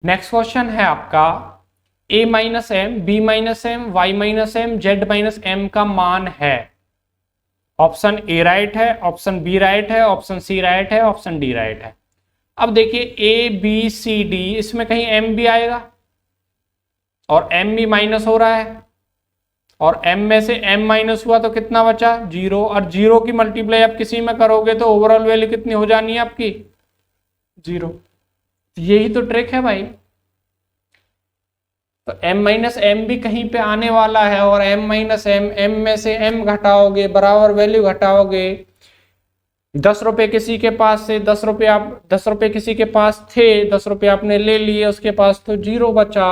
Next question है आपका a minus m, b minus m, y minus m, z minus m का मान है। ऑप्शन ए राइट है, ऑप्शन बी राइट है, ऑप्शन सी राइट है, ऑप्शन डी राइट है। अब देखिए ए बी सी डी, इसमें कहीं एम भी आएगा और एम भी माइनस हो रहा है, और m में से m माइनस हुआ तो कितना बचा, जीरो, और जीरो की मल्टीप्लाई आप किसी में करोगे तो ओवरऑल वैल्यू कितनी हो जानी है आपकी, जीरो। यही तो ट्रिक है भाई। तो m माइनस एम भी कहीं पे आने वाला है, और m माइनस एम, m में से m घटाओगे, बराबर वैल्यू घटाओगे। 10 रुपए किसी के पास से, 10 रुपए आप, 10 रुपए किसी के पास थे, 10 रुपए आपने ले लिए, उसके पास तो जीरो बचा,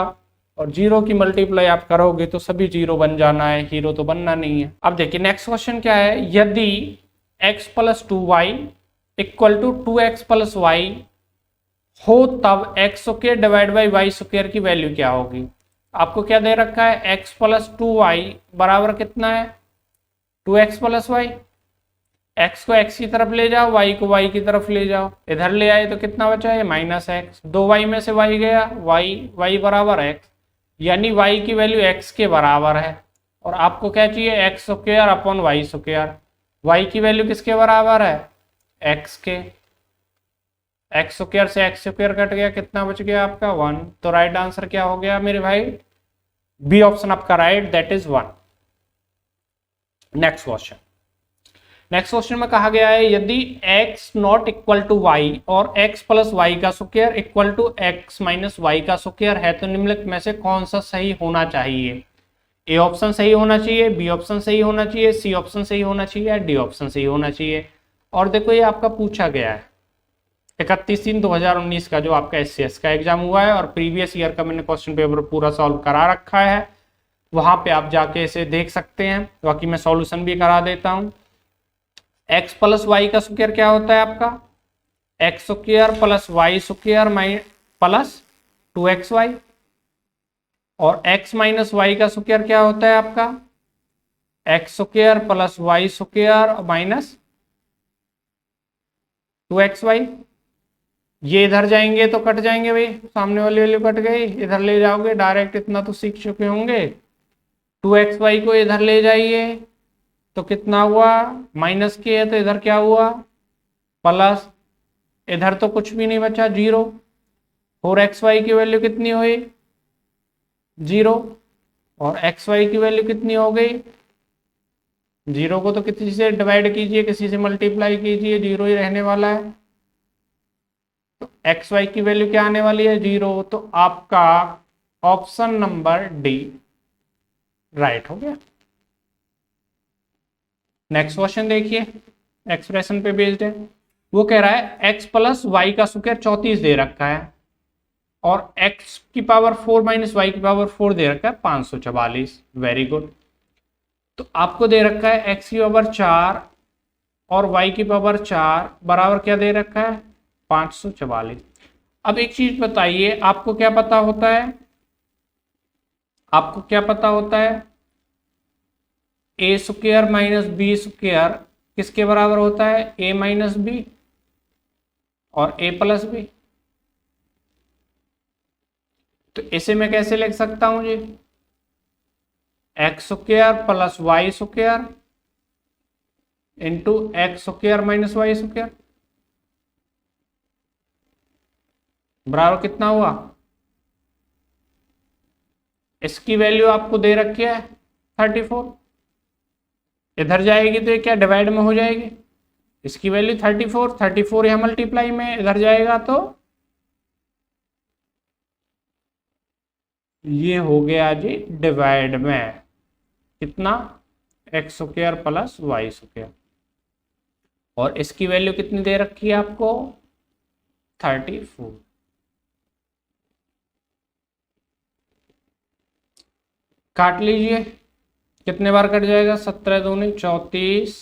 और जीरो की मल्टीप्लाई आप करोगे तो सभी जीरो बन जाना है, हीरो तो बनना नहीं है। अब देखिए नेक्स्ट क्वेश्चन क्या है, यदि x plus 2y equal to 2x plus y हो तब x square divide by y square की वैल्यू क्या होगी। आपको क्या दे रखा है, x प्लस 2y बराबर कितना है, 2x प्लस वाई। x को x की तरफ ले जाओ, y को y की तरफ ले जाओ, इधर ले आए तो कितना बचा है, माइनस एक्स। 2y में से y गया, y बराबर x, यानी y की वैल्यू x के बराबर है। और आपको क्या चाहिए, x square upon y square. y की वैल्यू किसके बराबर है, x के। एक्स स्क्वायर से एक्स स्क्वायर कट गया, कितना बच गया आपका, 1। तो राइट आंसर क्या हो गया मेरे भाई, बी ऑप्शन आपका right, that is 1। Next question, next question में कहा गया है यदि x not equal to y और x प्लस वाई का square equal to x minus y का स्क्वायर है तो निम्नलिखित में से कौन सा सही होना चाहिए। ए ऑप्शन सही होना चाहिए, बी ऑप्शन सही होना चाहिए, सी ऑप्शन सही होना चाहिए, या डी ऑप्शन सही होना चाहिए। और देखो ये आपका पूछा गया है 31/3/2019 का जो आपका SCS का एग्जाम हुआ है, और प्रीवियस ईयर का मैंने क्वेश्चन पेपर पूरा सॉल्व करा रखा है, वहां पे आप जाके इसे देख सकते हैं, बाकी मैं सॉल्यूशन भी करा देता हूं। x प्लस वाई का स्क्वायर क्या होता है आपका, x square plus y square plus 2xy, और x माइनस वाई का स्क्वायर क्या होता है आपका, x square plus y square minus 2xy। ये इधर जाएंगे तो कट जाएंगे भाई, सामने वाली वैल्यू कट गई, इधर ले जाओगे डायरेक्ट, इतना तो सीख चुके होंगे। 2xy को इधर ले जाइए तो कितना हुआ, माइनस के है तो इधर क्या हुआ, प्लस, इधर तो कुछ भी नहीं बचा, जीरो। 4xy की वैल्यू कितनी हुई, जीरो, और xy की वैल्यू कितनी हो गई, जीरो को तो किसी से डिवाइड कीजिए, किसी से मल्टीप्लाई कीजिए, जीरो ही रहने वाला है। तो xy की वैल्यू क्या आने वाली है, जीरो। तो आपका ऑप्शन नंबर डी राइट हो गया। नेक्स्ट क्वेश्चन देखिए, एक्सप्रेशन पे बेस्ड है। वो कह रहा है x प्लस वाई का स्क्वायर 34 दे रखा है, और x की पावर 4 माइनस वाई की पावर 4 दे रखा है 544। Very good. तो आपको दे रखा है x की पावर 4 और y की पावर 4 बराबर क्या दे रखा है, 544। अब एक चीज बताइए, आपको क्या पता होता है, आपको क्या पता होता है, ए स्क्वायर माइनस बी स्क्वायर किसके बराबर होता है, ए माइनस बी और ए प्लस बी। तो इसे मैं कैसे लिख सकता हूं जी, x square plus y square into x square minus y square बराबर कितना हुआ, इसकी वैल्यू आपको दे रखी है 34, इधर जाएगी तो ये क्या डिवाइड में हो जाएगी, इसकी वैल्यू 34, 34 यहां मल्टीप्लाई में इधर जाएगा तो ये हो गया जी डिवाइड में, कितना, x square plus y square, और इसकी वैल्यू कितनी दे रखी है आपको, 34। काट लीजिए, कितने बार कट जाएगा, 17 दूनी 34,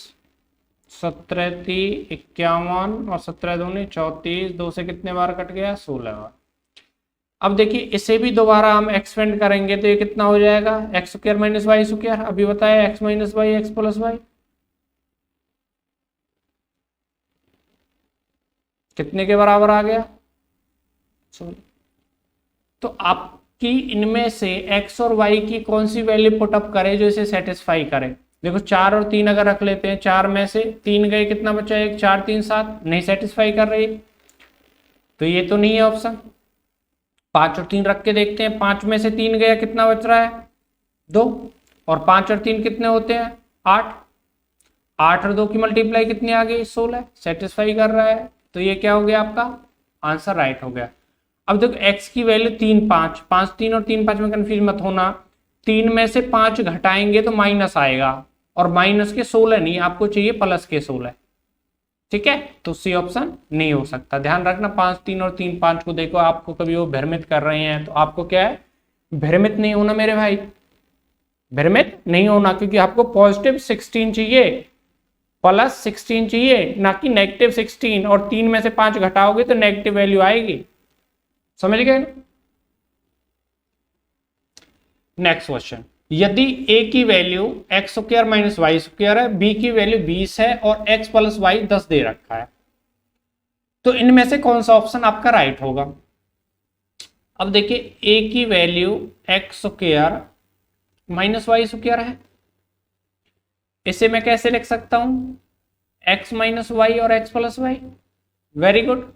17 ती 51, और 17 दूनी 34, 2 से कितने बार कट गया, 16 बार। अब देखिए इसे भी दोबारा हम एक्सपेंड करेंगे तो ये कितना हो जाएगा, x square minus y square, अभी बताया x minus y x plus y, कितने के बराबर आ गया, सॉरी तो आपकी इनमें से x और y की कौन सी वैल्यू पुटअप करे जो इसे सेटिस्फाई करे। देखो 4 और 3 अगर रख लेते हैं, 4 में से 3 गए, कितना बचा, 1, 4 3 7, नहीं सेटिस्फाई कर रही, तो ये तो नहीं है ऑप्शन। 5 और 3 रख के देखते हैं, 5 में से 3 गया, कितना बच रहा है, 2, और 5 और 3 कितने होते हैं, 8, 8 और 2 की मल्टीप्लाई कितनी आ गई, 16, सेटिस्फाई कर रहा है, तो ये क्या हो गया, आपका आंसर राइट हो गया। अब देखो x की वैल्यू 3 5, 5 3 और 3 5 में कंफ्यूज मत होना, 3 में से 5 घटाएंगे तो माइनस आएगा, और माइनस के 16 नहीं, आपको चाहिए प्लस के 16, ठीक है, तो सी ऑप्शन नहीं हो सकता। ध्यान रखना 5 3 और 3 5 को देखो, आपको कभी वो भ्रमित कर रहे हैं तो आपको क्या है, भ्रमित नहीं होना मेरे भाई, भ्रमित नहीं होना, क्योंकि आपको पॉजिटिव 16 चाहिए, प्लस 16 चाहिए, ना कि नेगेटिव 16, और 3 में से 5 घटाओगे तो नेगेटिव वैल्यू आएगी, समझ गए। नेक्स्ट क्वेश्चन, यदि a की value x square minus y square है, b की वैल्यू 20 है और x प्लस वाई 10 दे रखा है, तो इनमें से कौन सा ऑप्शन आपका राइट होगा। अब देखिए a की value x square minus y square है, इसे मैं कैसे लिख सकता हूं, x माइनस वाई और x plus y, very good.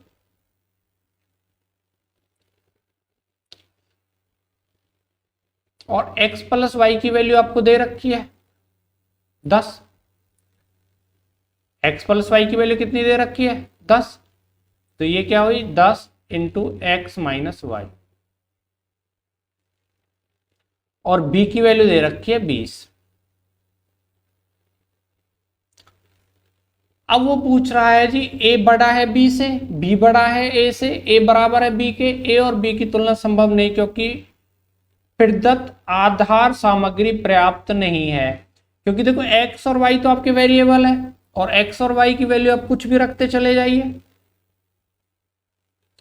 और x प्लस वाई की वैल्यू आपको दे रखी है 10, x प्लस वाई की वैल्यू कितनी दे रखी है 10, तो ये क्या हुई 10 इंटू एक्स माइनस वाई, और b की वैल्यू दे रखी है 20। अब वो पूछ रहा है जी a बड़ा है b से, b बड़ा है a से, a बराबर है b के, a और b की तुलना संभव नहीं क्योंकि प्रदत्त आधार सामग्री पर्याप्त नहीं है, क्योंकि देखो x और y तो आपके वेरिएबल है, और x और y की वैल्यू आप कुछ भी रखते चले जाइए,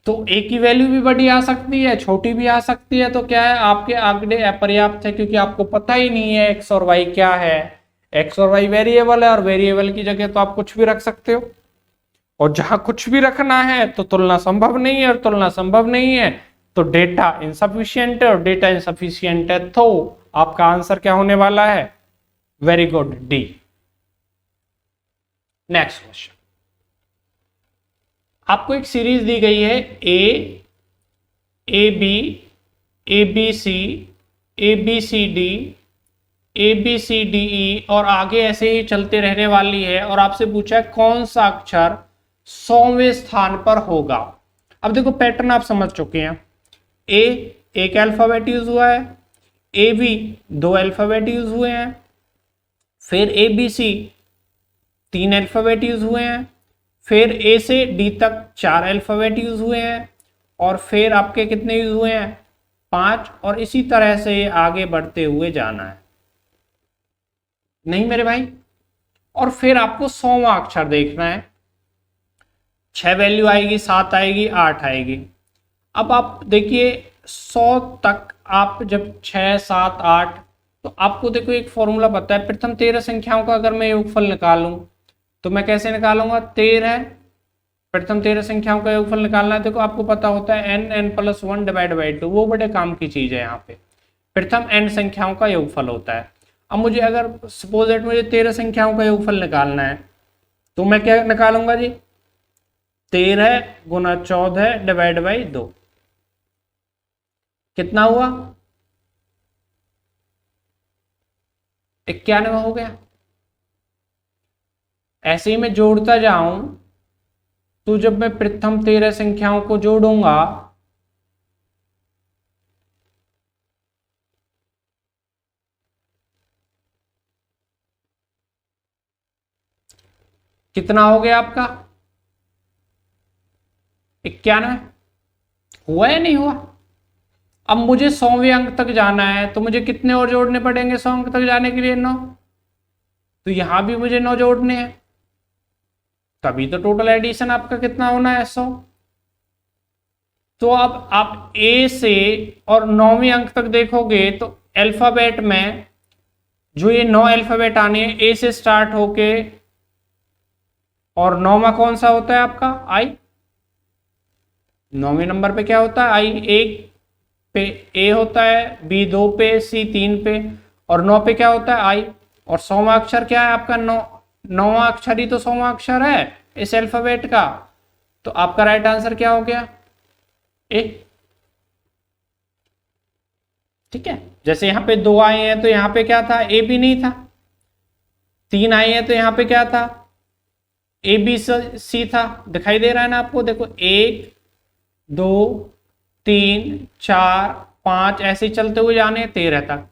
तो a की वैल्यू भी बड़ी आ सकती है, छोटी भी आ सकती है, तो क्या है आपके आंकड़े अपर्याप्त है, क्योंकि आपको पता ही नहीं है x और y क्या है, x और y वेरिएबल है, और वेरिएबल की जगह तो आप कुछ भी रख सकते हो, और जहां कुछ भी रखना है तो तुलना संभव नहीं है, और तुलना संभव नहीं है तो डेटा इनसफिशिएंट है, और डेटा इनसफिशिएंट है तो आपका आंसर क्या होने वाला है, very good, D. Next question, आपको एक सीरीज दी गई है A B, A B C, A B C D, A B C D E, और आगे ऐसे ही चलते रहने वाली है, और आपसे पूछा है कौन सा अक्षर 100वें स्थान पर होगा। अब देखो पैटर्न आप समझ चुके हैं, ए एक अल्फाबेट यूज हुआ है, ए बी 2 अल्फाबेट यूज हुए हैं, फिर A B C 3 alphabet use हुए हैं, फिर ए से डी तक 4 अल्फाबेट यूज हुए हैं, और फिर आपके कितने यूज हुए हैं 5, और इसी तरह से आगे बढ़ते हुए जाना है, नहीं मेरे भाई। और फिर आपको 100वां अक्षर देखना है, 6 वैल्यू आएगी, 7 आएगी, 8 आएगी। अब आप देखिए 100 तक आप जब 6 7 8, तो आपको देखो एक फॉर्मूला पता है, प्रथम 13 संख्याओं का अगर मैं योगफल निकालूं तो मैं कैसे निकालूंगा, 13 प्रथम 13 संख्याओं का योगफल निकालना है, देखो आपको पता होता है n प्लस 1 डिवाइड बाई 2, वो बड़े काम की चीज है, यहाँ पे प्रथम n संख्याओं का योगफल होता है। अब मुझे अगर सपोज दैट मुझे 13 संख्याओं का योगफल निकालना है, तो मैं क्या निकालूंगा जी, 13 गुना 14 डिवाइड बाई 2, कितना हुआ 91 हो गया। ऐसे ही मैं जोड़ता जाऊं तो जब मैं प्रथम 13 संख्याओं को जोड़ूंगा कितना हो गया आपका 91, हुआ या नहीं हुआ। अब मुझे 100वें अंक तक जाना है, तो मुझे कितने और जोड़ने पड़ेंगे 100 अंक तक जाने के लिए, 9, तो यहां भी मुझे 9 जोड़ने हैं, तभी तो टोटल एडिशन आपका कितना होना है 100। तो अब आप ए से और 9वें अंक तक देखोगे तो अल्फाबेट में जो ये 9 अल्फाबेट आने हैं, ए से स्टार्ट होके, और 9वां कौन सा होता है आपका आई, 9वें नंबर पे क्या होता है आई, 1 पे ए होता है, बी 2 पे, सी 3 पे और 9 पे क्या होता है आई। और 100वां अक्षर क्या है आपका 9वां अक्षर ही तो 100वां अक्षर है इस अल्फाबेट का। तो आपका राइट आंसर क्या हो गया ए। ठीक है, जैसे यहां पे 2 आए हैं तो यहां पे क्या था ए भी नहीं था, 3 आए हैं तो यहां पे क्या था ए बी सी था। दिखाई दे रहा है ना आपको, देखो 1 2 3 4 5 ऐसे ही चलते हुए जाने हैं 13 तक।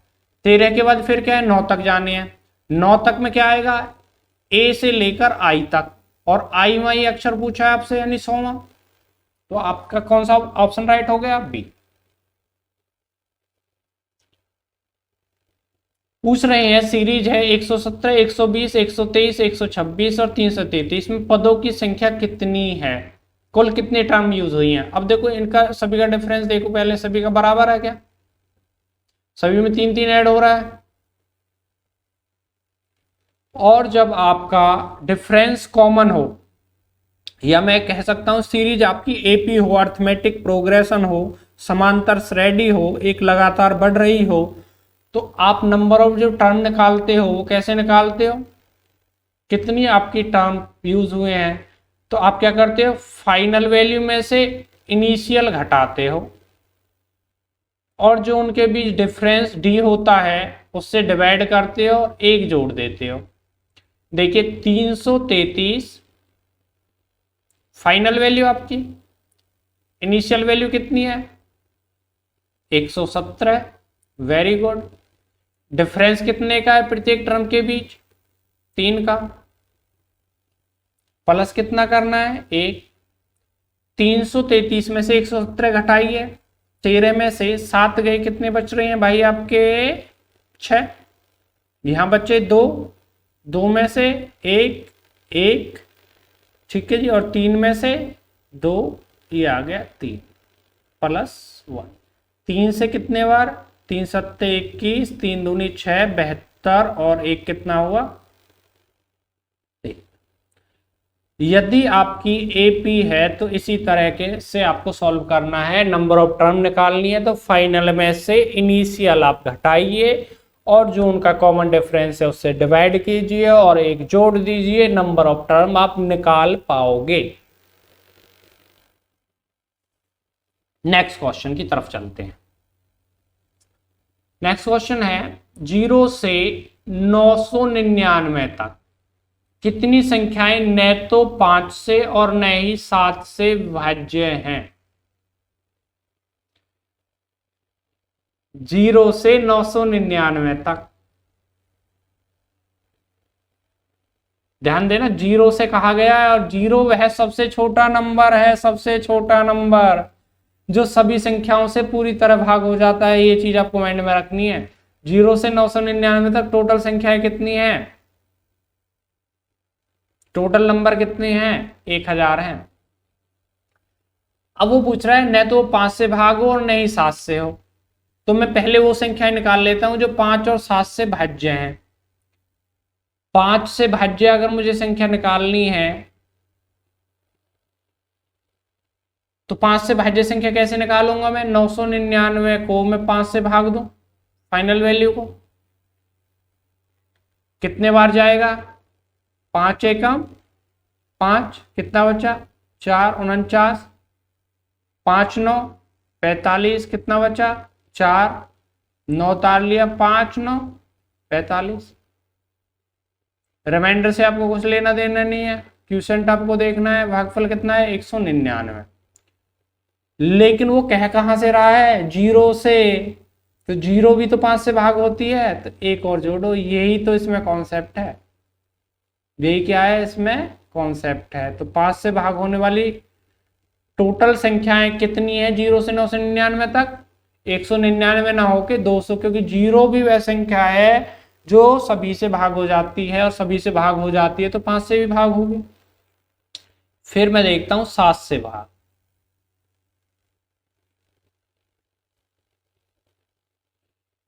13 के बाद फिर क्या है 9 तक जाने हैं। 9 तक में क्या आएगा ए से लेकर आई तक, और आई में अक्षर पूछा है आपसे यानी 100वां। तो आपका कौन सा ऑप्शन राइट हो गया बी। पूछ रहे हैं सीरीज है 117 120 123 126 और 333 में पदों की संख्या कितनी है, कुल कितने टर्म यूज हुई हैं। अब देखो इनका सभी का डिफरेंस देखो, पहले सभी का बराबर है क्या, सभी में 3 3 ऐड हो रहा है। और जब आपका डिफरेंस कॉमन हो, या मैं कह सकता हूं सीरीज आपकी एपी हो, अर्थमेटिक प्रोग्रेशन हो, समांतर श्रेणी हो, एक लगातार बढ़ रही हो, तो आप नंबर ऑफ जो टर्म निकालते हो वो कैसे निकालते हो, कितनी आपकी टर्म यूज हुए हैं। तो आप क्या करते हो फाइनल वैल्यू में से इनिशियल घटाते हो, और जो उनके बीच डिफरेंस डी होता है उससे डिवाइड करते हो और 1 जोड़ देते हो। देखिए 333 फाइनल वैल्यू आपकी, इनिशियल वैल्यू कितनी है 117। Very good. डिफरेंस कितने का है प्रत्येक टर्म के बीच 3 का, प्लस कितना करना है 1। 333 में से 117 घटाइए, 13 में से 7 गए, कितने बच रहे हैं भाई आपके 6। यहां बचे 2, 2 में से 1 1, ठीक है जी, और 3 में से 2, ये आ गया 3 प्लस 1। 3 से कितने बार 3 सत्ते 21, 3 दूनी 6 72 और 1 कितना हुआ 3। यदि आपकी एपी है तो इसी तरह के से आपको सॉल्व करना है, नंबर ऑफ टर्म निकालनी है। तो फाइनल में से इनिशियल आप घटाइए और जो उनका कॉमन डिफरेंस है उससे डिवाइड कीजिए और 1 जोड़ दीजिए, नंबर ऑफ टर्म आप निकाल पाओगे। नेक्स्ट क्वेश्चन की तरफ चलते हैं। नेक्स्ट क्वेश्चन है 0 से 999 तक कितनी संख्याएं न तो 5 से और न ही 7 से भाज्य हैं। 0 से 999 तक, ध्यान देना 0 से कहा गया है और 0 वह सबसे छोटा नंबर है, सबसे छोटा नंबर जो सभी संख्याओं से पूरी तरह भाग हो जाता है। ये चीज आपको माइंड में रखनी है। 0 से 999 तक टोटल संख्याएं कितनी हैं, टोटल नंबर कितने हैं 1000 हैं। अब वो पूछ रहा है न तो 5 से भाग हो और न ही 7 से हो, तो मैं पहले वो संख्याएं निकाल लेता हूं जो 5 और 7 से भाज्य हैं। 5 से भाज्य अगर मुझे संख्या निकालनी है तो 5 से भाज्य संख्या कैसे निकालूंगा मैं, 999 को मैं 5 से भाग दूं फाइनल वैल्यू को, कितने बार जाएगा 5 एकम 5, कितना बचा 4 49, 5 9 45, कितना बचा 4, 9 तार लिया 5 9 45। रिमाइंडर से आपको कुछ लेना देना नहीं है, क्यूसेंट आपको देखना है, भागफल कितना है 199। लेकिन वो कह कहां से रहा है 0 से, तो 0 भी तो 5 से भाग होती है, तो 1 और जोड़ो, यही तो इसमें कॉन्सेप्ट है, यही क्या है इसमें कॉन्सेप्ट है। तो 5 से भाग होने वाली टोटल संख्याएं कितनी है 0 से 999 तक, 199 ना होके 200, क्योंकि 0 भी वह संख्या है जो सभी से भाग हो जाती है और सभी से भाग हो जाती है तो 5 से भी भाग होगी। फिर मैं देखता हूं 7 से भाग,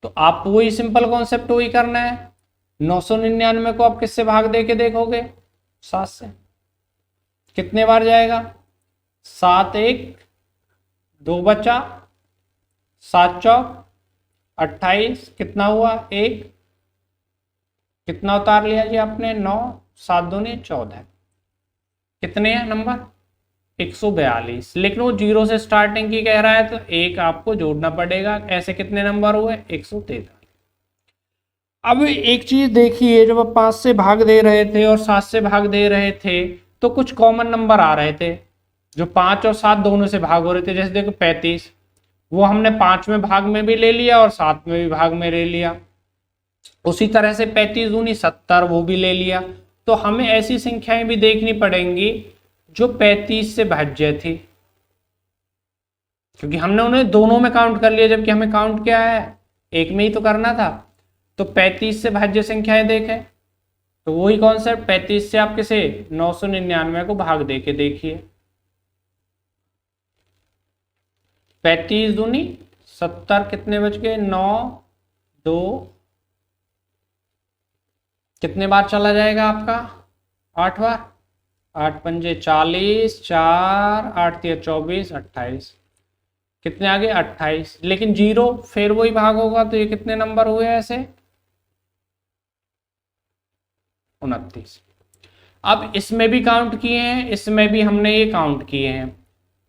तो आप वही सिंपल कॉन्सेप्ट वही करना है। 999 को आप किससे भाग दे के देखोगे 7 से, कितने बार जाएगा 7 1 2 बचा 7 चौक 28, कितना हुआ 1, कितना उतार लिया जी आपने 9, 7 दूनी 14, कितने हैं नंबर 142। लेकिन वो 0 से स्टार्टिंग की कह रहा है तो एक आपको जोड़ना पड़ेगा। ऐसे कितने नंबर हुए 143। अब एक चीज देखिए, जब आप 5 से भाग दे रहे थे और 7 से भाग दे रहे थे तो कुछ कॉमन नंबर आ रहे थे जो 5 और 7 दोनों से भाग हो रहे थे। जैसे देखो 35, वो हमने 5वें भाग में भी ले लिया और 7वें भी भाग में ले लिया। उसी तरह से 35 दूनी 70, वो भी ले लिया। तो हमें ऐसी संख्याएं भी देखनी पड़ेंगी जो 35 से भाज्य थी, क्योंकि हमने उन्हें दोनों में काउंट कर लिया, जबकि हमें काउंट क्या है एक में ही तो करना था। तो 35 से भाज्य संख्याएं देखें तो वही कॉन्सेप्ट, 35 से आप किसे 999 को भाग दे के देखिए। 35 दूनी 70, कितने बच गए 9, 2, कितने बार चला जाएगा आपका 8 बार, 8 पंजे 40, 4 8 3 24, 28, कितने आगे 28। लेकिन 0 फिर वही भाग होगा तो ये कितने नंबर हुए ऐसे 29। अब इसमें भी काउंट किए हैं, इसमें भी हमने ये काउंट किए हैं,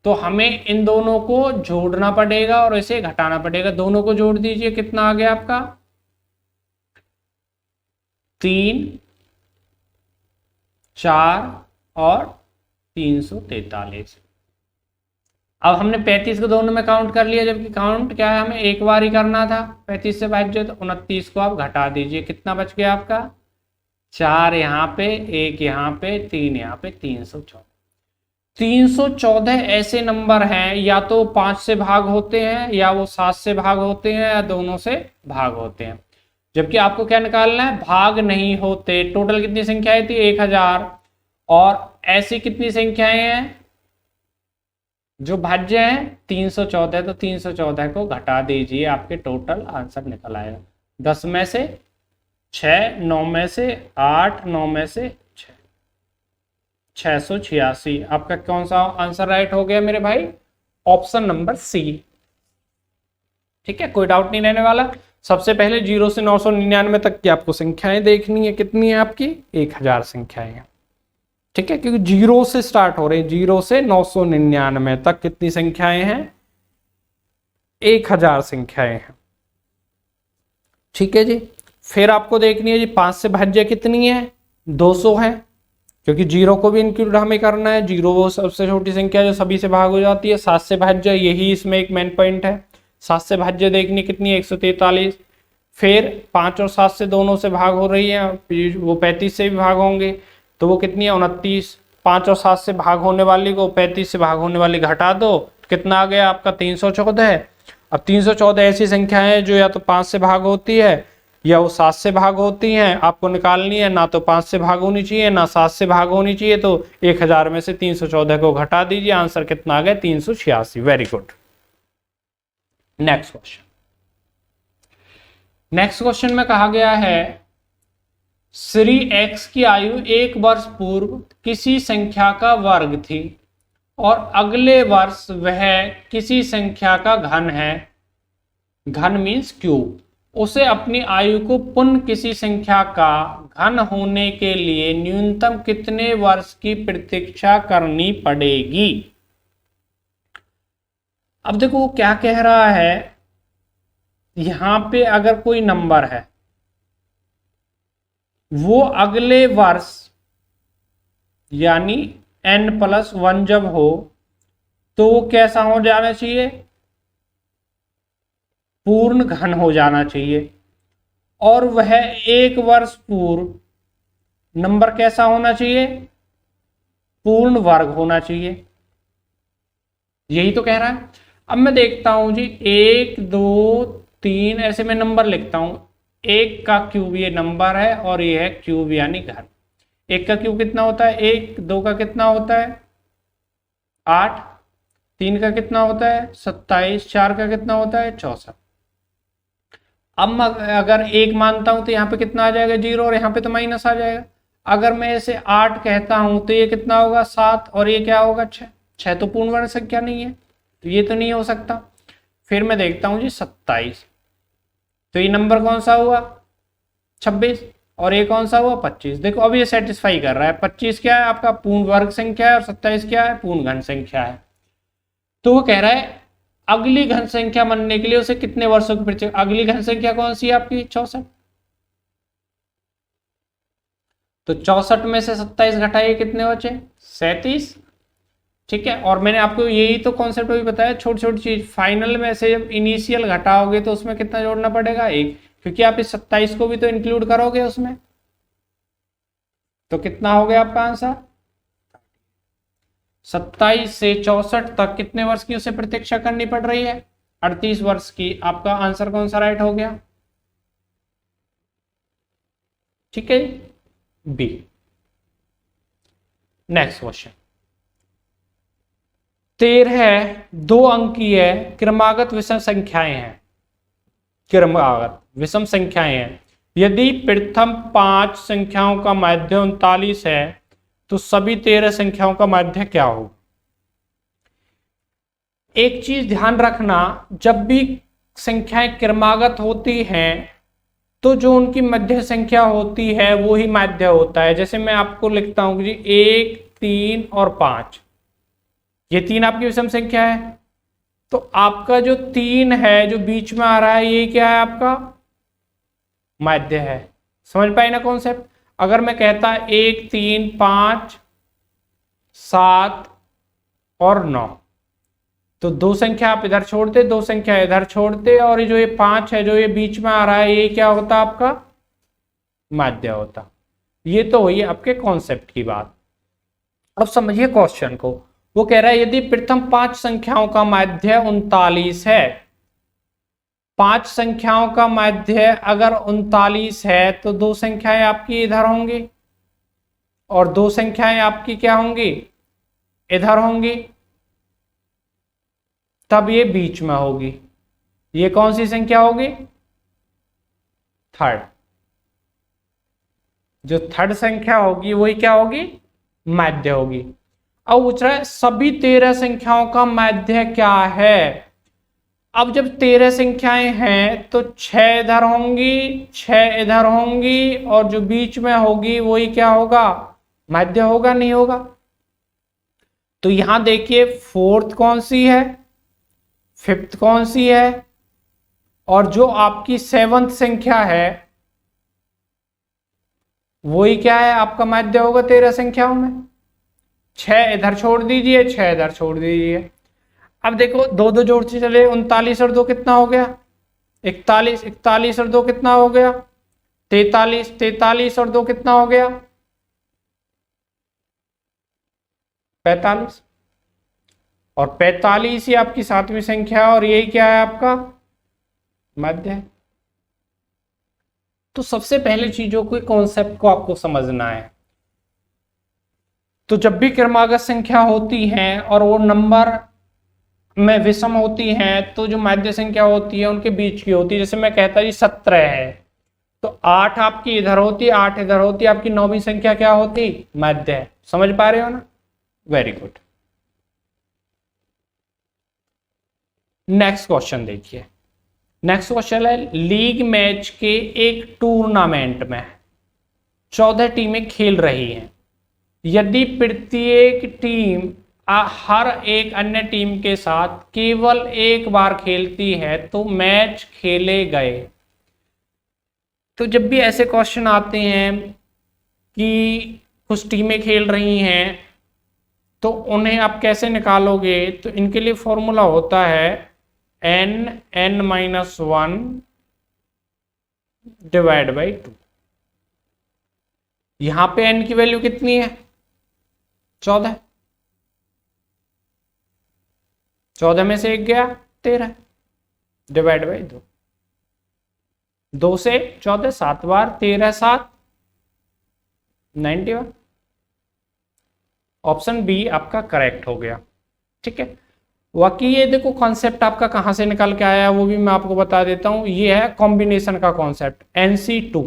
तो हमें इन दोनों को जोड़ना पड़ेगा और इसे घटाना पड़ेगा। दोनों को जोड़ दीजिए, कितना आ गया आपका 3, 4 और 343। अब हमने 35 को दोनों में काउंट कर लिया, जबकि काउंट क्या है हमें एक बार ही करना था 35 से भाज्य। तो 29 को आप घटा दीजिए, कितना बच गया आपका 4 यहाँ पे, 1 यहाँ पे, 3 यहाँ पे, 314। 314 ऐसे नंबर हैं या तो 5 से भाग होते हैं या वो 7 से भाग होते हैं या दोनों से भाग होते हैं। जबकि आपको क्या निकालना है, भाग नहीं होते। टोटल कितनी संख्याएं थी 1000, और ऐसी कितनी संख्याएं हैं जो भाज्य हैं 314। तो 314 को घटा दीजिए, आपके टोटल आंसर निकल आएगा 10 में से 6, 9 में से 8, 9 में से 6, 686। आपका कौन सा आंसर राइट हो गया मेरे भाई, ऑप्शन नंबर सी। ठीक है, कोई डाउट नहीं रहने वाला। सबसे पहले 0 से 999 तक की आपको संख्याएं देखनी है, कितनी है आपकी 1000 संख्याएं हैं। ठीक है, क्योंकि 0 से स्टार्ट हो रहे हैं, 0 से 999 तक कितनी संख्याएं हैं 1000 संख्याएं हैं। ठीक है जी, फिर आपको देखनी है जी 5 से भाज्य कितनी है 200 है, क्योंकि 0 को भी इंक्लूड हमें करना है। 0 वो सबसे छोटी संख्या जो सभी से भाग हो जाती है। 7 से भाज्य, यही इसमें एक मेन पॉइंट है। 7 से भाज्य देखनी कितनी है 143। फिर 5 और 7 से दोनों से भाग हो रही है, वो 35 से भी भाग होंगे, तो वो कितनी है 29। 5 और 7 से भाग होने वाली को 35 से भाग होने वाली घटा दो, कितना आ गया आपका 314। अब 314 ऐसी संख्या है जो या तो 5 से भाग होती है या वो 7 से भाग होती हैं। आपको निकालनी है, ना तो 5 से भाग होनी चाहिए ना 7 से भाग होनी चाहिए। तो 1000 में से 314 को घटा दीजिए, आंसर कितना आ गया 386। Very good. Next question. Next question में कहा गया है श्री एक्स की आयु 1 वर्ष पूर्व किसी संख्या का वर्ग थी और अगले वर्ष वह किसी संख्या का घन है, घन मीन्स क्यूब। उसे अपनी आयु को पुनः किसी संख्या का घन होने के लिए न्यूनतम कितने वर्ष की प्रतीक्षा करनी पड़ेगी। अब देखो वो क्या कह रहा है, यहां पे अगर कोई नंबर है वो अगले वर्ष यानी n+1 जब हो तो वो कैसा हो जाना चाहिए, पूर्ण घन हो जाना चाहिए। और वह 1 वर्ष पूर्व नंबर कैसा होना चाहिए, पूर्ण वर्ग होना चाहिए। यही तो कह रहा है। अब मैं देखता हूं जी 1 2 3 ऐसे मैं नंबर लिखता हूं। 1 का क्यूब ये नंबर है और ये है क्यूब यानी घन। 1 का क्यूब कितना होता है 1, 2 का कितना होता है 8, 3 का कितना होता है 27, 4 का कितना होता है 64। अब मैं अगर 1 मानता हूं तो यहाँ पे कितना आ जाएगा 0 और यहाँ पे तो माइनस आ जाएगा। अगर मैं इसे 8 कहता हूं तो ये कितना होगा 7 और ये क्या होगा 6। 6 तो पूर्ण वर्ग संख्या नहीं है, तो ये तो नहीं हो सकता। फिर मैं देखता हूं जी 27, तो ये नंबर कौन सा हुआ 26, और ये कौन सा हुआ 25। देखो अब ये सेटिस्फाई कर रहा है, 25 क्या है आपका पूर्ण वर्ग संख्या है और 27 क्या है पूर्ण घन संख्या है। तो वो कह रहा है अगली घन संख्या बनने के लिए उसे कितने वर्षों की प्रतीक्षा, अगली घन संख्या कौन सी है आपकी 64, तो 64 में से 27 घटाइए कितने बचे 37। ठीक है, और मैंने आपको यही तो कॉन्सेप्ट भी बताया, छोटी छोटी चीज फाइनल में से जब इनिशियल घटाओगे तो उसमें कितना जोड़ना पड़ेगा 1, क्योंकि आप इस 27 को भी तो इंक्लूड करोगे उसमें। तो कितना हो गया आपका आंसर 27 से 64 तक कितने वर्ष की उसे प्रतीक्षा करनी पड़ रही है 38 वर्ष की। आपका आंसर कौन सा राइट हो गया, ठीक है बी। नेक्स्ट क्वेश्चन, 13 2 अंकीय क्रमागत विषम संख्याएं हैं, क्रमागत विषम संख्याएं हैं। यदि प्रथम 5 संख्याओं का माध्य 39 है तो सभी 13 संख्याओं का माध्य क्या हो। एक चीज ध्यान रखना, जब भी संख्याएं क्रमागत होती हैं तो जो उनकी मध्य संख्या होती है वो ही माध्य होता है। जैसे मैं आपको लिखता हूं जी 1 3 और 5, ये 3 आपकी विषम संख्या है, तो आपका जो 3 है जो बीच में आ रहा है ये क्या है आपका माध्य है। समझ पाए ना कॉन्सेप्ट। अगर मैं कहता 1 3 5 7 और 9, तो 2 संख्या आप इधर छोड़ते 2 संख्या इधर छोड़ते, और जो ये 5 है जो ये बीच में आ रहा है ये क्या होता आपका माध्य होता। ये तो हुई आपके कॉन्सेप्ट की बात। अब समझिए क्वेश्चन को, वो कह रहा है यदि प्रथम 5 संख्याओं का माध्य 39 है, 5 संख्याओं का माध्य अगर 39 है तो 2 संख्याएं आपकी इधर होंगी और 2 संख्याएं आपकी क्या होंगी इधर होंगी, तब ये बीच में होगी। ये कौन सी संख्या होगी थर्ड, जो थर्ड संख्या होगी वही क्या होगी माध्य होगी। अब पूछ रहा है सभी 13 संख्याओं का माध्य क्या है। अब जब 13 संख्याएं हैं तो 6 इधर होंगी 6 इधर होंगी, और जो बीच में होगी वही क्या होगा माध्य होगा नहीं होगा। तो यहां देखिए फोर्थ कौन सी है फिफ्थ कौन सी है, और जो आपकी 7th संख्या है वही क्या है आपका माध्य होगा 13 संख्याओं में। 6 इधर छोड़ दीजिए 6 इधर छोड़ दीजिए। अब देखो 2 2 जोड़ते चले, 39 और 2 कितना हो गया 41, 41 और 2 कितना हो गया 43, 43 और 2 कितना हो गया 45, और 45 ही आपकी 7वीं संख्या है और यही क्या है आपका माध्य है। तो सबसे पहले चीजों को कॉन्सेप्ट को आपको समझना है। तो जब भी क्रमागत संख्या होती है और वो नंबर में विषम होती हैं तो जो माध्य संख्या होती है उनके बीच की होती है। जैसे मैं कहता जी 17 है तो 8 आपकी इधर होती 8 इधर होती, आपकी 9वीं संख्या क्या होती माध्य है। समझ पा रहे हो ना, वेरी गुड। नेक्स्ट क्वेश्चन देखिए, नेक्स्ट क्वेश्चन है लीग मैच के एक टूर्नामेंट में 14 टीमें खेल रही हैं। यदि प्रत्येक टीम हर एक अन्य टीम के साथ केवल एक बार खेलती है तो मैच खेले गए। तो जब भी ऐसे क्वेश्चन आते हैं कि कुछ टीमें खेल रही हैं तो उन्हें आप कैसे निकालोगे, तो इनके लिए फॉर्मूला होता है n(n-1) डिवाइड बाई 2। यहां पे n की वैल्यू कितनी है 14, 14 में से 1 गया 13 डिवाइड बाई 2, 2 से 14 7 बार 13 7 91। ऑप्शन बी आपका करेक्ट हो गया। ठीक है, बाकी ये देखो कॉन्सेप्ट आपका कहां से निकल के आया वो भी मैं आपको बता देता हूं। ये है कॉम्बिनेशन का कॉन्सेप्ट NC2।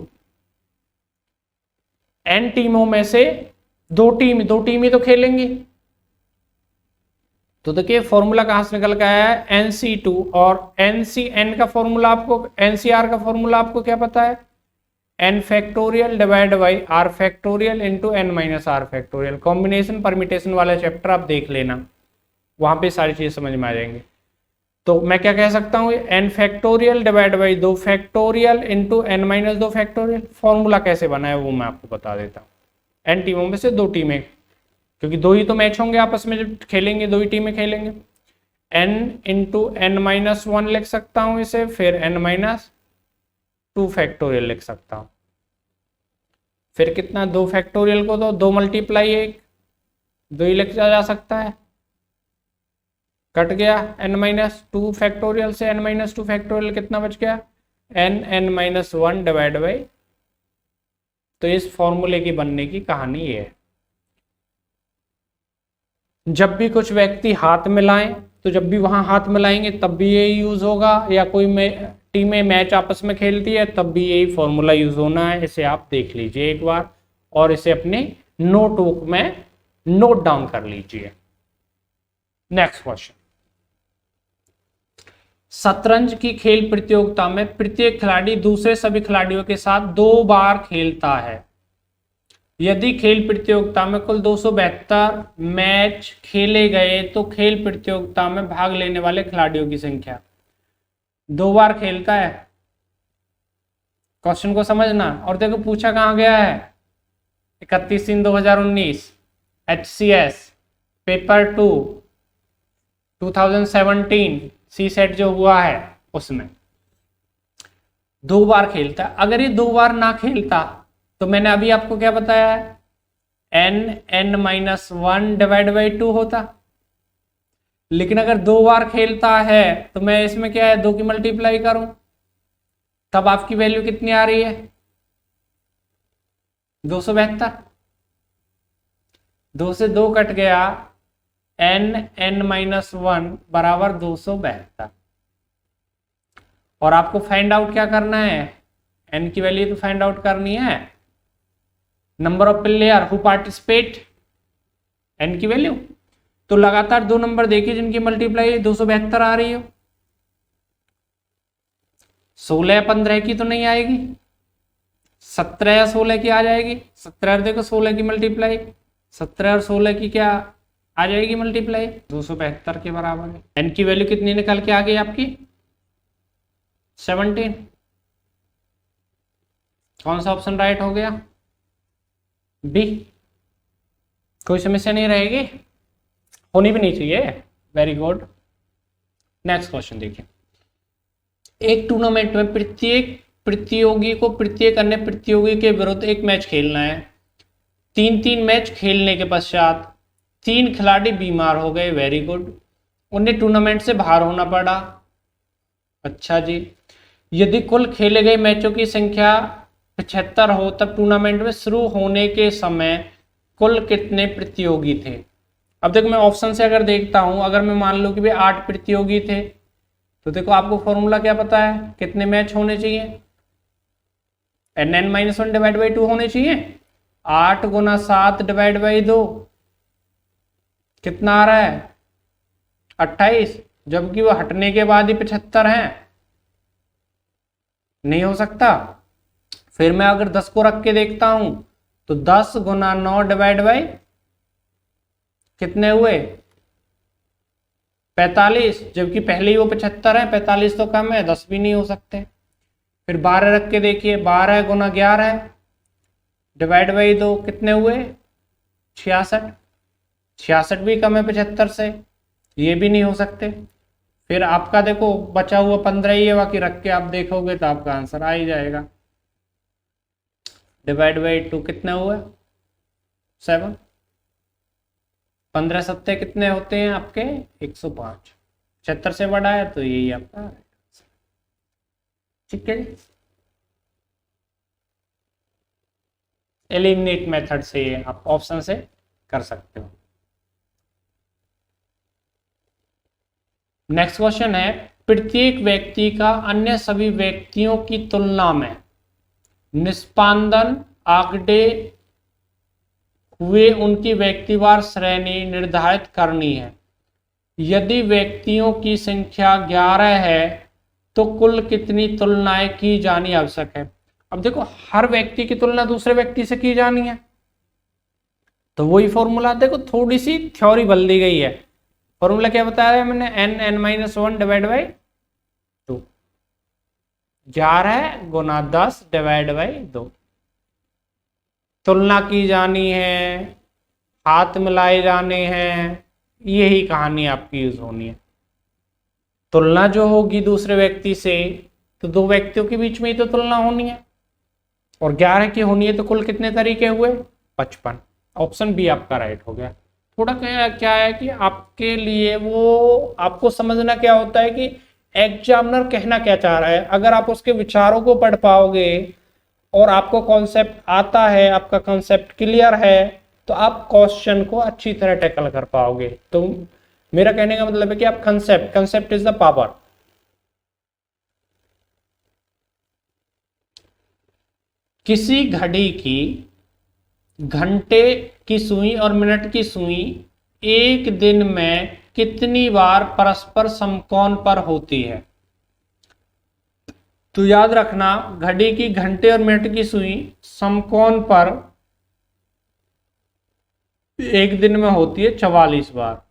n टीमों में से दो टीम ही तो खेलेंगी, तो देखिए फॉर्मूला कहां से निकल के आया है, NC2, और NCN का फॉर्मूला आपको, NCR का फॉर्मूला आपको क्या पता है, n factorial divide by r factorial into n minus R factorial. Combination permutation वाला चैप्टर आप देख लेना, वहां पे सारी चीजें समझ में आ जाएंगी। तो मैं क्या कह सकता हूँ, n factorial divide by 2 factorial into n minus 2 factorial. Formula कैसे बना है वो मैं आपको बता देता हूँ। n टीमों में से 2 टीमें, क्योंकि 2 ही तो मैच होंगे आपस में, जब खेलेंगे 2 ही टीमें खेलेंगे। n इंटू n माइनस 1 लिख सकता हूँ इसे, फिर n माइनस 2 फैक्टोरियल लिख सकता हूँ। फिर कितना, 2 फैक्टोरियल को तो 2 मल्टीप्लाई 1, 2 ही लिखा जा सकता है, कट गया। n माइनस 2 फैक्टोरियल से n माइनस 2 फैक्टोरियल कितना बच गया, n माइनस 1 डिवाइड बाई। तो इस फॉर्मूले की बनने की कहानी ये है। जब भी कुछ व्यक्ति हाथ मिलाएं, तो जब भी वहां हाथ मिलाएंगे तब भी यही यूज होगा, या कोई टीमें मैच आपस में खेलती है तब भी यही फॉर्मूला यूज होना है। इसे आप देख लीजिए एक बार, और इसे अपने नोटबुक में नोट डाउन कर लीजिए। नेक्स्ट क्वेश्चन, शतरंज की खेल प्रतियोगिता में प्रत्येक खिलाड़ी दूसरे सभी खिलाड़ियों के साथ 2 बार खेलता है। यदि खेल प्रतियोगिता में कुल 272 मैच खेले गए तो खेल प्रतियोगिता में भाग लेने वाले खिलाड़ियों की संख्या। 2 बार खेलता है, क्वेश्चन को समझना। और देखो पूछा कहां गया है, 31/3/2019 HCS पेपर 2 2017 CSET जो हुआ है उसमें 2 बार खेलता है। अगर ये 2 बार ना खेलता तो मैंने अभी आपको क्या बताया है, n माइनस 1 डिवाइड बाई 2 होता। लेकिन अगर 2 बार खेलता है तो मैं इसमें क्या है, 2 की मल्टीप्लाई करूं, तब आपकी वैल्यू कितनी आ रही है, 272। 2 से 2 कट गया, n माइनस 1 बराबर 272। और आपको फाइंड आउट क्या करना है, n की वैल्यू तो फाइंड आउट करनी है, number of player who participate, n की वैल्यू। तो लगातार 2 नंबर देखिए जिनकी मल्टीप्लाई 272 आ रही हो। 16 या 15 की तो नहीं आएगी, 17 या 16 की आ जाएगी। 17 देखो 16 की मल्टीप्लाई, 17 और 16 की क्या आ जाएगी मल्टीप्लाई, 272 के बराबर है। n की वैल्यू कितनी निकल के आ गई आपकी, 17। कौन सा ऑप्शन राइट हो गया, बी। कोई समस्या नहीं रहेगी, होनी भी नहीं चाहिए, वेरी गुड। नेक्स्ट क्वेश्चन देखिए, एक टूर्नामेंट में प्रत्येक प्रतियोगी को प्रत्येक अन्य प्रतियोगी के विरुद्ध एक मैच खेलना है। 3 मैच खेलने के पश्चात 3 खिलाड़ी बीमार हो गए, वेरी गुड, उन्हें टूर्नामेंट से बाहर होना पड़ा। अच्छा जी, यदि कुल खेले गए मैचों की संख्या 75 हो तब टूर्नामेंट में शुरू होने के समय कुल कितने प्रतियोगी थे। अब देखो मैं ऑप्शन से अगर देखता हूं, अगर मैं मान लूं कि भाई 8 प्रतियोगी थे, तो देखो आपको फॉर्मूला क्या पता है, कितने मैच होने चाहिए, n माइनस 1 डिवाइड बाई 2 होने चाहिए। 8 गुना 7 डिवाइड बाई 2 कितना आ रहा है, 28, जबकि वो हटने के बाद ही 75 हैं, नहीं हो सकता। फिर मैं अगर 10 को रख के देखता हूं तो 10 गुना 9 डिवाइड बाई कितने हुए, 45, जबकि पहले ही वो 75 है, 45 तो कम है, 10 भी नहीं हो सकते। फिर 12 रख के देखिए, 12 गुना 11 डिवाइड बाई 2 कितने हुए, 66। 66 भी कम है 75 से, ये भी नहीं हो सकते। फिर आपका देखो बचा हुआ 15 ही है, बाकी रख के आप देखोगे तो आपका आंसर आ ही जाएगा। डिवाइड बाई 2 कितने हुए, 7। 15 सत्ते कितने होते हैं आपके, 105। 76 से बड़ा है तो यही आपका, ठीक है जी। एलिमिनेट मेथड से आप ऑप्शन से कर सकते हो। नेक्स्ट क्वेश्चन है, प्रत्येक व्यक्ति का अन्य सभी व्यक्तियों की तुलना में निष्पादन आंकड़े हुए उनकी व्यक्तिवार श्रेणी निर्धारित करनी है। यदि व्यक्तियों की संख्या 11 है तो कुल कितनी तुलनाएं की जानी आवश्यक है। अब देखो, हर व्यक्ति की तुलना दूसरे व्यक्ति से की जानी है, तो वही फॉर्मूला, देखो थोड़ी सी थ्योरी बदल दी गई है। फॉर्मूला क्या बताया है मैंने, n(n-1) divide by 2, 11 Guna 10 divide by 2। तुलना की जानी है, हाथ मिलाए जाने हैं, यही कहानी आपकी यूज होनी है। तुलना जो होगी दूसरे व्यक्ति से, तो दो व्यक्तियों के बीच में ही तो तुलना होनी है, और 11 की होनी है, तो कुल कितने तरीके हुए, 55। ऑप्शन बी आपका राइट हो गया। थोड़ा क्या है कि आपके लिए वो आपको समझना क्या होता है कि एग्जामिनर कहना क्या चाह रहा है। अगर आप उसके विचारों को पढ़ पाओगे और आपको कॉन्सेप्ट आता है, आपका कॉन्सेप्ट क्लियर है, तो आप क्वेश्चन को अच्छी तरह टैकल कर पाओगे। तो मेरा कहने का मतलब है कि आप कंसेप्ट इज द पावर। किसी घड़ी की घंटे की सुई और मिनट की सुई एक दिन में कितनी बार परस्पर समकोण पर होती है। तो याद रखना, घड़ी की घंटे और मिनट की सुई समकोण पर एक दिन में होती है 44 बार।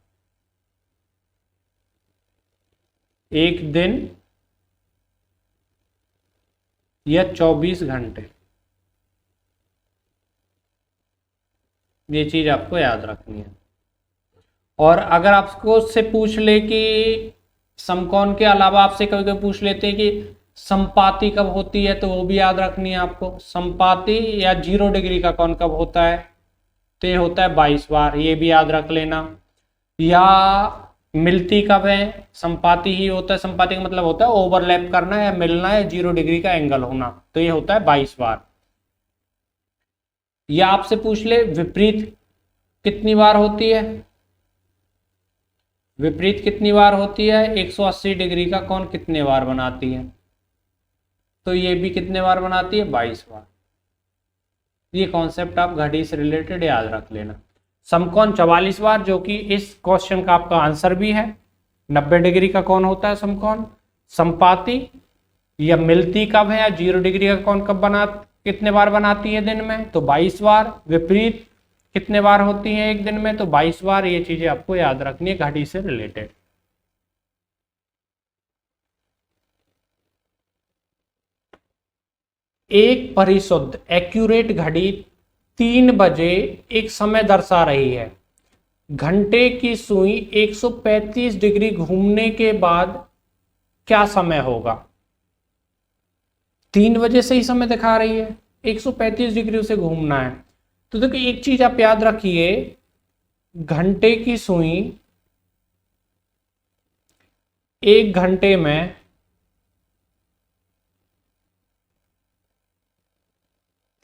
एक दिन या 24 घंटे, ये चीज आपको याद रखनी है। और अगर आपको उससे पूछ ले कि समकोण के अलावा आपसे कभी कभी पूछ लेते हैं कि समपाती कब होती है, तो वो भी याद रखनी है आपको। समपाती या 0 डिग्री का कोण कब होता है, तो ये होता है 22 बार, ये भी याद रख लेना। या मिलती कब है, संपाती ही होता है। संपाती का मतलब होता है ओवरलैप करना या मिलना या 0 डिग्री का एंगल होना, तो ये होता है 22 बार। या आपसे पूछ ले विपरीत कितनी बार होती है, विपरीत कितनी बार होती है, 180 डिग्री का कोण कितने बार बनाती है, तो ये भी कितने बार बनाती है, 22 बार। ये कॉन्सेप्ट आप घड़ी से रिलेटेड याद रख लेना। समकोण 44 बार, जो कि इस क्वेश्चन का आपका आंसर भी है। 90 डिग्री का कोण होता है समकोण। संपाती या मिलती कब है, या 0 डिग्री का कोण कब कितने बार बनाती है दिन में, तो 22 बार। विपरीत कितने बार होती है एक दिन में, तो 22 बार। ये चीजें आपको याद रखनी है घड़ी से रिलेटेड। एक परिशुद्ध एक्यूरेट घड़ी 3 बजे एक समय दर्शा रही है। घंटे की सुई 135 डिग्री घूमने के बाद क्या समय होगा। 3 बजे से ही समय दिखा रही है, 135 डिग्री उसे घूमना है। तो देखिए एक चीज आप याद रखिए, घंटे की सुई 1 घंटे में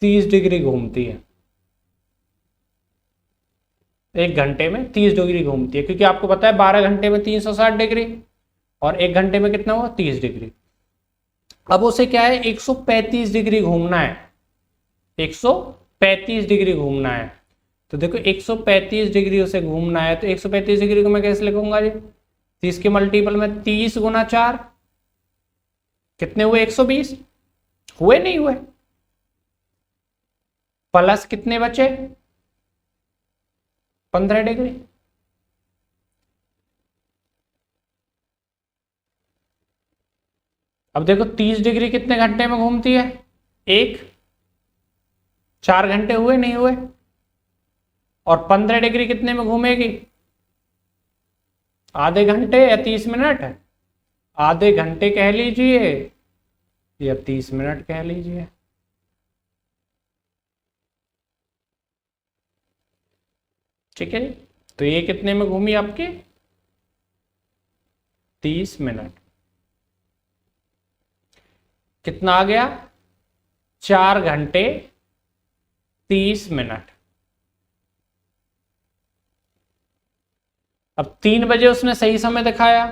30 डिग्री घूमती है। 1 घंटे में 30 डिग्री घूमती है, क्योंकि आपको पता है 12 घंटे में 360 डिग्री, और 1 घंटे में कितना हुआ, 30 डिग्री। अब उसे क्या है, 135 डिग्री घूमना है, 135 डिग्री घूमना है। तो देखो 135 डिग्री उसे घूमना है, तो 135 डिग्री को मैं कैसे लिखूंगा जी, 30 के मल्टीपल में 30 गुना 4 कितने हुए, 120 हुए, नहीं हुए। प्लस कितने बचे, 15 डिग्री। अब देखो 30 डिग्री कितने घंटे में घूमती है, 1, 4 घंटे हुए, नहीं हुए। और 15 डिग्री कितने में घूमेगी, आधे घंटे या 30 मिनट, आधे घंटे कह लीजिए या 30 मिनट कह लीजिए। ठीक है, तो ये कितने में घूमी आपकी, 30 मिनट। कितना आ गया, 4 घंटे 30 मिनट। अब 3 बजे उसने सही समय दिखाया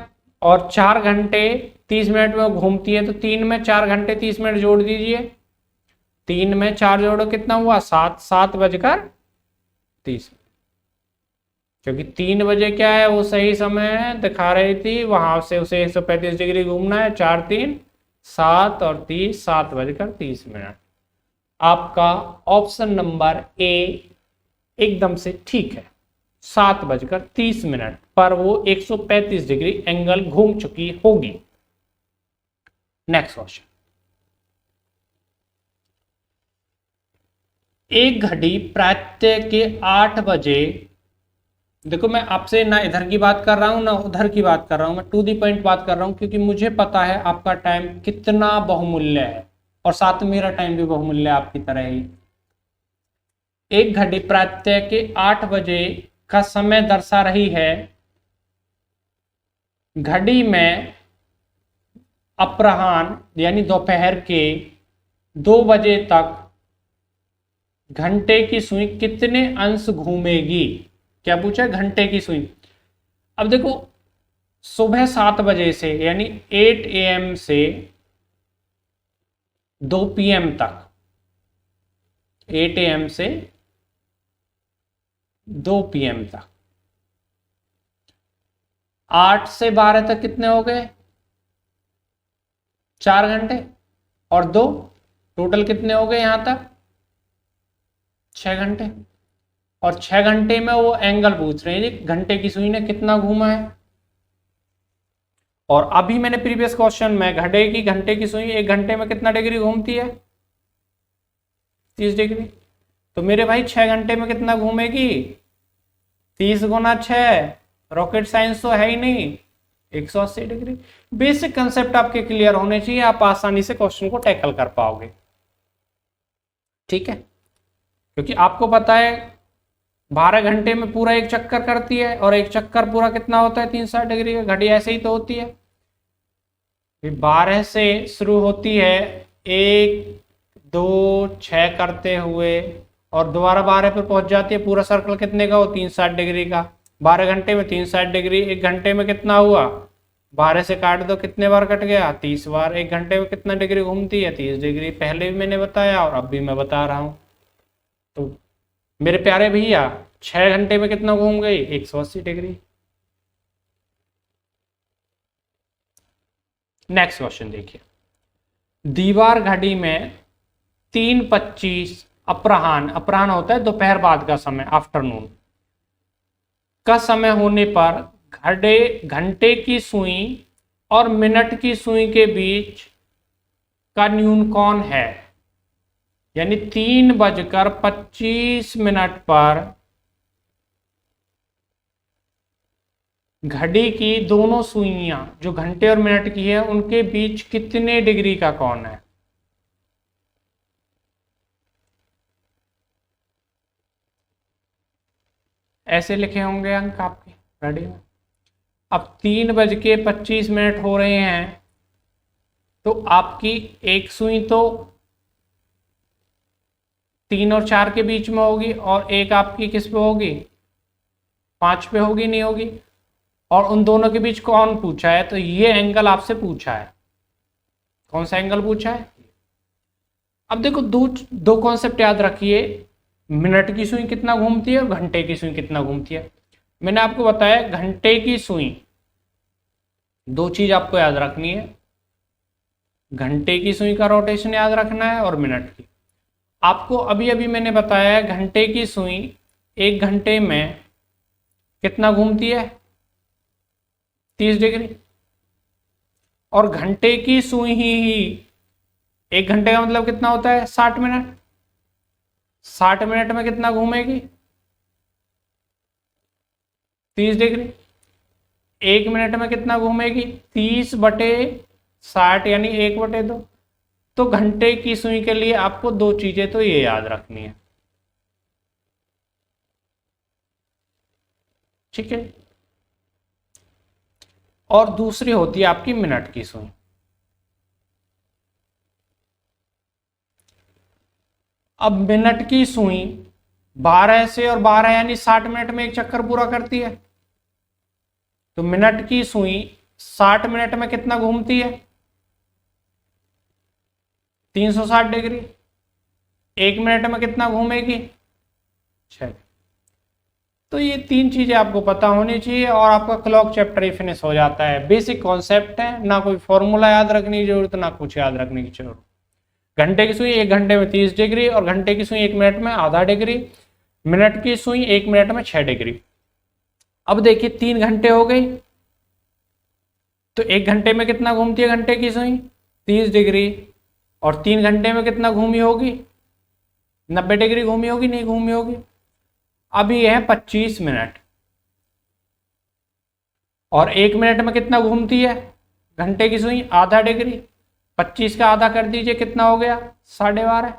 और 4 घंटे 30 मिनट में घूमती है, तो 3 में 4 घंटे 30 मिनट जोड़ दीजिए। 3 में 4 जोड़ो कितना हुआ, 7, 7 बजकर 30। क्योंकि 3 बजे क्या है, वो सही समय है, दिखा रही थी, वहां से उसे 135 डिग्री घूमना है। 4 3 7 और 30, 7:30। आपका ऑप्शन नंबर ए एकदम से ठीक है। 7:30 पर वो 135 डिग्री एंगल घूम चुकी होगी। Next question. एक घड़ी प्रातः के 8 बजे, देखो मैं आपसे ना इधर की बात कर रहा हूं ना उधर की बात कर रहा हूं, मैं टू दी पॉइंट बात कर रहा हूं, क्योंकि मुझे पता है आपका टाइम कितना बहुमूल्य है और साथ में मेरा टाइम भी बहुमूल्य है आपकी तरह ही। एक घड़ी प्रातः के 8 बजे का समय दर्शा रही है। घड़ी में अपराह्न यानी दोपहर के 2 बजे तक घंटे की सुई कितने अंश घूमेगी? क्या पूछा? घंटे की सुई। अब देखो, सुबह 7 बजे से यानी 8 AM से 2 PM तक, 8 AM से 2 PM तक, 8 से 12 तक कितने हो गए? 4 घंटे और 2, टोटल कितने हो गए यहां तक? 6 घंटे। और 6 घंटे में वो एंगल पूछ रहे हैं घंटे की सुई ने कितना घूमा है। और अभी मैंने प्रीवियस क्वेश्चन में घंटे की सुई 1 घंटे में कितना डिग्री घूमती है? 30 डिग्री। तो मेरे भाई 6 घंटे में कितना घूमेगी? 30 गुना 6, रॉकेट साइंस तो है ही नहीं, 180 डिग्री। बेसिक कंसेप्ट आपके क्लियर होने चाहिए, आप आसानी से क्वेश्चन को टैकल कर पाओगे। ठीक है, क्योंकि आपको पता है 12 घंटे में पूरा एक चक्कर करती है, और एक चक्कर पूरा कितना होता है? 360 डिग्री का। घड़ी ऐसे ही तो होती है, 12 से शुरू होती है, 1 2 6 करते हुए, और दोबारा 12 पर पहुंच जाती है। पूरा सर्कल कितने का हो? 360 डिग्री का। 12 घंटे में 360 डिग्री, 1 घंटे में कितना हुआ? 12 से काट दो, कितने बार कट गया? 30 बार। 1 घंटे में कितना डिग्री घूमती है? 30 डिग्री। पहले भी मैंने बताया और अब भी मैं बता रहा हूं। तो मेरे प्यारे भैया 6 घंटे में कितना घूम गई? 180 डिग्री। नेक्स्ट क्वेश्चन देखिए। दीवार घड़ी में 3:25 अपराह्न होता है दोपहर बाद का समय, आफ्टरनून का समय होने पर घंटे की सुई और मिनट की सुई के बीच का न्यून कौन है? यानी 3:25 पर घड़ी की दोनों सुइयां जो घंटे और मिनट की है उनके बीच कितने डिग्री का कौन है? ऐसे लिखे होंगे अंक आपके रेडी में। अब 3:25 हो रहे हैं, तो आपकी एक सुई तो 3 और 4 के बीच में होगी, और एक आपकी किस पे होगी? 5 पे होगी, नहीं होगी? और उन दोनों के बीच कौन पूछा है? तो ये एंगल आपसे पूछा है। कौन सा एंगल पूछा है? अब देखो, दो कॉन्सेप्ट याद रखिए, मिनट की सुई कितना घूमती है और घंटे की सुई कितना घूमती है। मैंने आपको बताया घंटे की सुई, दो चीज आपको याद रखनी है, घंटे की सुई का रोटेशन याद रखना है और मिनट की। आपको अभी अभी मैंने बताया घंटे की सुई 1 घंटे में कितना घूमती है? 30 डिग्री। और घंटे की सुई ही 1 घंटे का मतलब कितना होता है? 60 मिनट। 60 मिनट में कितना घूमेगी? 30 डिग्री। 1 मिनट में कितना घूमेगी? 30/60 यानी 1/2। तो घंटे की सुई के लिए आपको दो चीजें तो ये याद रखनी है। ठीक है, और दूसरी होती है आपकी मिनट की सुई। अब मिनट की सुई 12 से और 12 यानी 60 मिनट में एक चक्कर पूरा करती है। तो मिनट की सुई 60 मिनट में कितना घूमती है? 360 डिग्री। 1 मिनट में कितना घूमेगी? 6। तो ये 3 चीजें आपको पता होनी चाहिए और आपका क्लॉक चैप्टर ही फिनिश हो जाता है। बेसिक कॉन्सेप्ट है, ना कोई फॉर्मूला याद रखने की जरूरत, ना कुछ याद रखने की जरूरत। घंटे की सुई 1 घंटे में 30 डिग्री और घंटे की सुई 1 मिनट में आधा डिग्री, मिनट की सुई 1 मिनट में 6 डिग्री। अब देखिए 3 घंटे हो गई, तो 1 घंटे में कितना घूमती है घंटे की सुई? 30 डिग्री। और 3 घंटे में कितना घूमी होगी? 90 डिग्री घूमी होगी, नहीं घूमी होगी? अब ये है 25 मिनट। और 1 मिनट में कितना घूमती है घंटे की सुई? आधा डिग्री। 25 का आधा कर दीजिए, कितना हो गया? 12.5।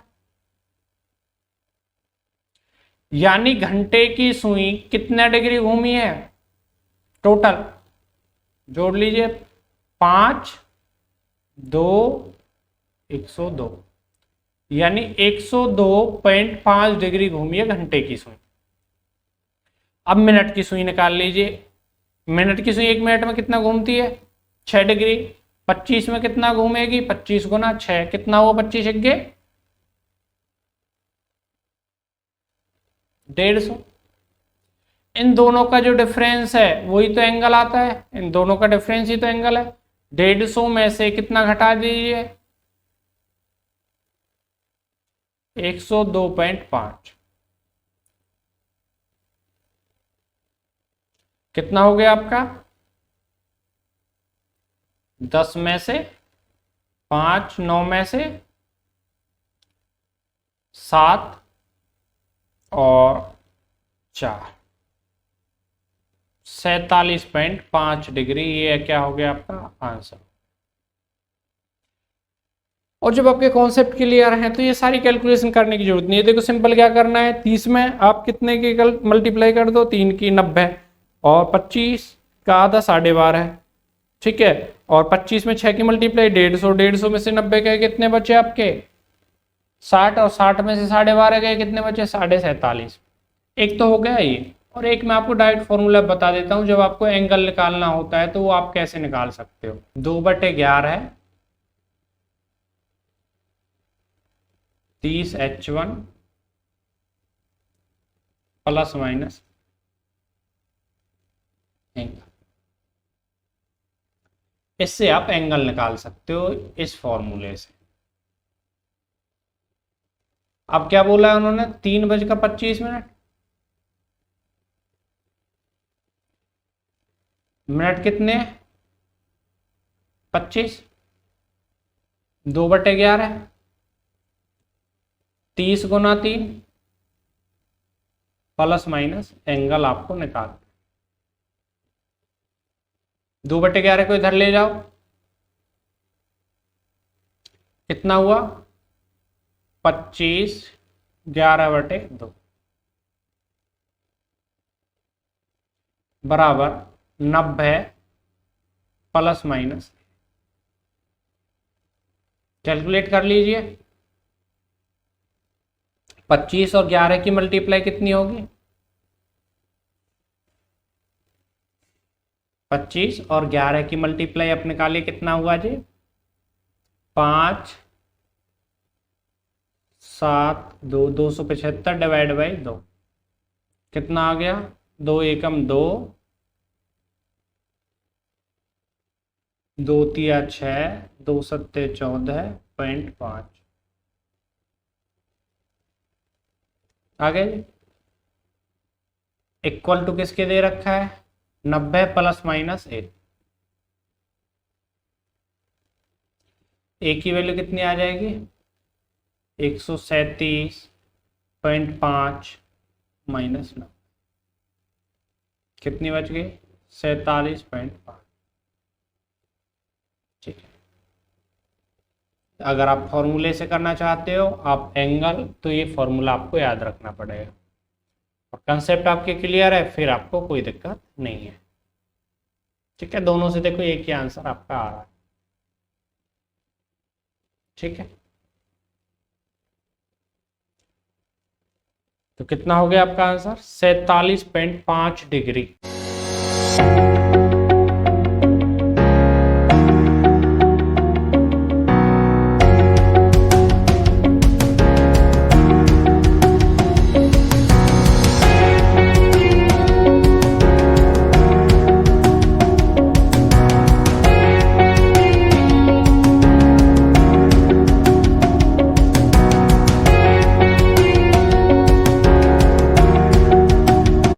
यानी घंटे की सुई कितना डिग्री घूमी है टोटल? जोड़ लीजिए, 5, 2, 102, यानी 102.5 डिग्री घूमी है घंटे की सुई। अब मिनट की सुई निकाल लीजिए। मिनट की सुई 1 मिनट में कितना घूमती है? 6 डिग्री। 25 में कितना घूमेगी? 25 गुना 6, कितना हुआ? 25 1 150। इन दोनों का जो डिफरेंस है वही तो एंगल आता है, इन दोनों का डिफरेंस ही तो एंगल है। 150 में से कितना घटा दीजिए? 102.5। कितना हो गया आपका? 10 में से 5, 9 में से 7 और 4, 47.5 डिग्री। ये क्या हो गया आपका आंसर। और जब आपके कॉन्सेप्ट क्लियर हैं तो ये सारी कैलकुलेशन करने की जरूरत नहीं है। देखो सिंपल क्या करना है, 30 में आप कितने की मल्टीप्लाई कर दो? 3 की 90, और 25 का आधा 12.5, ठीक है। और 25 में 6 की मल्टीप्लाई 150, 150 में से 90 गए, कितने बचे आपके? 60, और 60 में से 12.5 गए, कितने बचे? 47.5। एक तो हो गया ये, और एक मैं आपको डायरेक्ट फॉर्मूला बता देता हूं। जब आपको एंगल निकालना होता है तो वो आप कैसे निकाल सकते हो? 2/11 30H1 प्लस माइनस एंगल। इससे आप एंगल निकाल सकते हो इस फॉर्मूले से। अब क्या बोला है उन्होंने? 3:25। मिनट कितने? 25। 2/11, 30 गुना 3 प्लस माइनस एंगल आपको निकाल। 2/11 को इधर ले जाओ, कितना हुआ? 25, 11/2 बराबर 90 प्लस माइनस। कैलकुलेट कर लीजिए। 25 और 11 की मल्टीप्लाई कितनी होगी? 25 और 11 की मल्टीप्लाई आप निकालिए, कितना हुआ जी? 5, 7, 2, 275 डिवाइड बाई 2, कितना आ गया? 2 एकम 2, 2 तिया 6, 2 सत्ते 14.5 आ गए जी। इक्वल टू किसके दे रखा है? 90 प्लस माइनस 1। एक की वैल्यू कितनी आ जाएगी? 137.5 माइनस 9, कितनी बच गई? 47.5। ठीक है। अगर आप फॉर्मूले से करना चाहते हो आप एंगल, तो ये फॉर्मूला आपको याद रखना पड़ेगा। और कंसेप्ट आपके क्लियर है, फिर आपको कोई दिक्कत नहीं है। ठीक है, दोनों से देखो एक ही आंसर आपका आ रहा है। ठीक है, तो कितना हो गया आपका आंसर? 47.5 डिग्री।